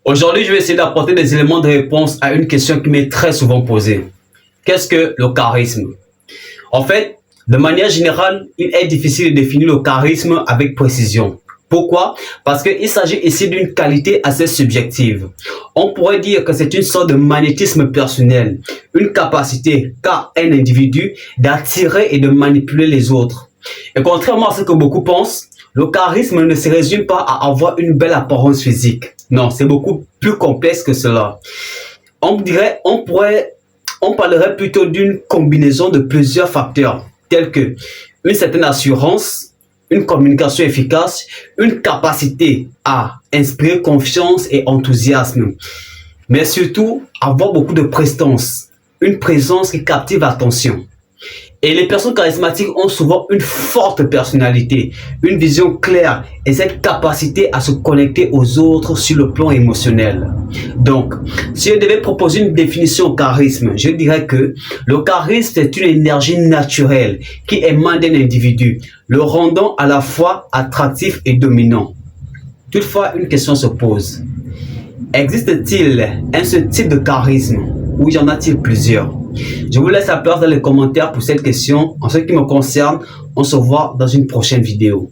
Aujourd'hui, je vais essayer d'apporter des éléments de réponse à une question qui m'est très souvent posée. Qu'est-ce que le charisme? En fait, de manière générale, il est difficile de définir le charisme avec précision. Pourquoi? Parce qu'il s'agit ici d'une qualité assez subjective. On pourrait dire que c'est une sorte de magnétisme personnel, une capacité qu'a un individu d'attirer et de manipuler les autres. Et contrairement à ce que beaucoup pensent, le charisme ne se résume pas à avoir une belle apparence physique. Non, c'est beaucoup plus complexe que cela. On parlerait plutôt d'une combinaison de plusieurs facteurs, tels que une certaine assurance, une communication efficace, une capacité à inspirer confiance et enthousiasme, mais surtout avoir beaucoup de prestance, une présence qui captive l'attention. Et les personnes charismatiques ont souvent une forte personnalité, une vision claire et cette capacité à se connecter aux autres sur le plan émotionnel. Donc, si je devais proposer une définition au charisme, je dirais que le charisme est une énergie naturelle qui émane d'un individu, le rendant à la fois attractif et dominant. Toutefois, une question se pose. Existe-t-il un seul type de charisme ou y en a-t-il plusieurs? Je vous laisse la place dans les commentaires pour cette question. En ce qui me concerne, on se voit dans une prochaine vidéo.